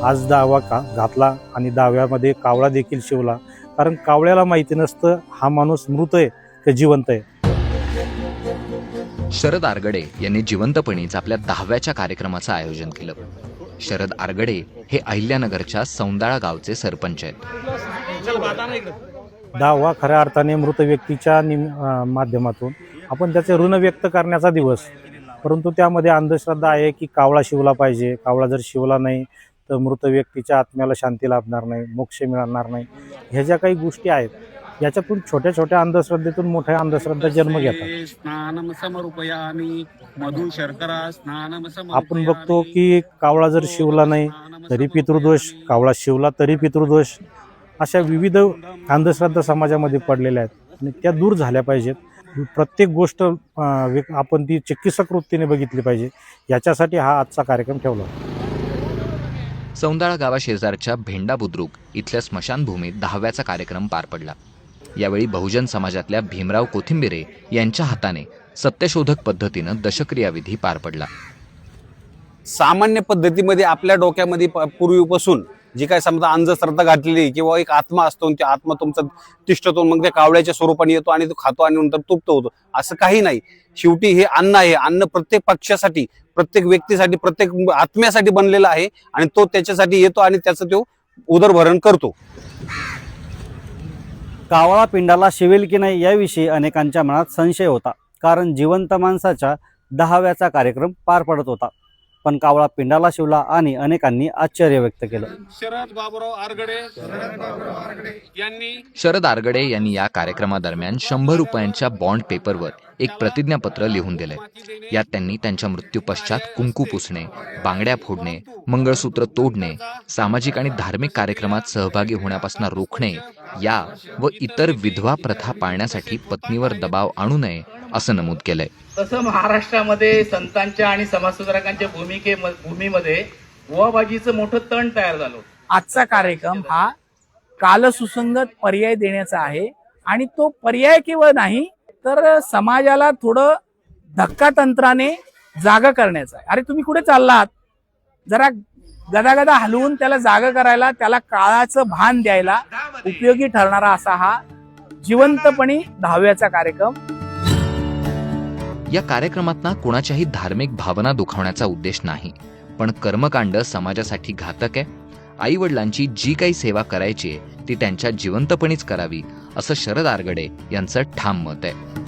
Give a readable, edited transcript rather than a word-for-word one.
आज दावा घातला आणि दाव्यामध्ये कावळा देखील शिवला, कारण कावळ्याला माहिती नसतं हा माणूस मृत आहे का जिवंत आहे. शरद आरगडे यांनी जिवंतपणीच आपल्या 10व्या कार्यक्रमाचं आयोजन केलं. शरद आरगडे हे अहिल्यानगरच्या सौंदाळा गावचे सरपंच आहेत. दावा खऱ्या अर्थाने मृत व्यक्तीच्या माध्यमातून आपण त्याचे ऋण व्यक्त करण्याचा दिवस, परंतु त्यामध्ये अंधश्रद्धा आहे की कावळा शिवला पाहिजे, कावळा जर शिवला नाही तर मृत व्यक्तीच्या आत्म्याला शांती लाभणार नाही, मोक्ष मिळणार नाही. ह्या ज्या काही गोष्टी आहेत याच्यातून छोट्या छोट्या अंधश्रद्धेतून मोठ्या अंधश्रद्धा जन्म घेतात. आपण बघतो की कावळा जर शिवला नाही तरी पितृदोष, कावळा शिवला तरी पितृदोष, अशा विविध अंधश्रद्धा समाजामध्ये पडलेल्या आहेत आणि त्या दूर झाल्या पाहिजेत. प्रत्येक गोष्ट आपण ती चिकित्सक वृत्तीने बघितली पाहिजे, याच्यासाठी हा आजचा कार्यक्रम ठेवला. सौंदाळा गावाशेजारच्या भेंडा बुद्रुक इथल्या स्मशानभूमीत 10व्या कार्यक्रम पार पडला. यावेळी बहुजन समाजातल्या भीमराव कोथिंबिरे यांच्या हाताने सत्यशोधक पद्धतीनं दशक्रियाविधी पार पडला. सामान्य पद्धतीमध्ये आपल्या डोक्यामध्ये पूर्वीपासून जी काय समजा अंधश्रद्धा घातलेली किंवा एक आत्मा असतो, त्या आत्मा तुमचा तिष्ठतो, मग त्या कावळ्याच्या स्वरूपाने येतो आणि तो खातो आणि नंतर तुप्त होतो, असं काही नाही. शेवटी हे अन्न आहे, अन्न प्रत्येक पक्षासाठी, प्रत्येक व्यक्तीसाठी, प्रत्येक आत्म्यासाठी बनलेला आहे आणि तो त्याच्यासाठी येतो आणि त्याचं तो उदरभरण करतो. कावळा पिंडाला शिवेल की नाही याविषयी अनेकांच्या मनात संशय होता, कारण जिवंत माणसाच्या 10व्या कार्यक्रम पार पडत होता. पण कावळा पिंडाला शिवला आणि अनेकांनी आश्चर्य व्यक्त केलं. शरद आरगडे यांनी या कार्यक्रमादरम्यान 100 रुपयांच्या बॉन्ड पेपरवर एक प्रतिज्ञापत्र लिहून दिले. यात त्यांनी त्यांच्या मृत्यू पश्चात कुंकू पुसणे, बांगड्या फोडणे, मंगळसूत्र तोडणे, सामाजिक आणि धार्मिक कार्यक्रमात सहभागी होण्यापासून रोखणे या व इतर विधवा प्रथा पाळण्यासाठी पत्नीवर दबाव आणू नये असं नमूद केलंय. तसं महाराष्ट्रामध्ये संतांच्या आणि समाजसुधारकांच्या भूमीमध्ये बुवाबाजीचं मोठं तण तयार झालं. आजचा कार्यक्रम हा कालसुसंगत पर्याय देण्याचा आहे आणि तो पर्याय केवळ नाही तर समाजाला थोडं धक्कातंत्राने जागा करण्याचा आहे. अरे तुम्ही कुठे चाललात, जरा गदागदा हलवून त्याला जागा करायला, त्याला काळाचं भान द्यायला उपयोगी ठरणारा असा हा जिवंतपणी 10व्या कार्यक्रम. या कार्यक्रमातना कोणाच्याही धार्मिक भावना दुखावण्याचा उद्देश नाही, पण कर्मकांड समाजासाठी घातक आहे. आई वडिलांची जी काही सेवा करायची आहे ती त्यांच्या जिवंतपणीच करावी असं शरद आरगडे यांचं ठाम मत आहे.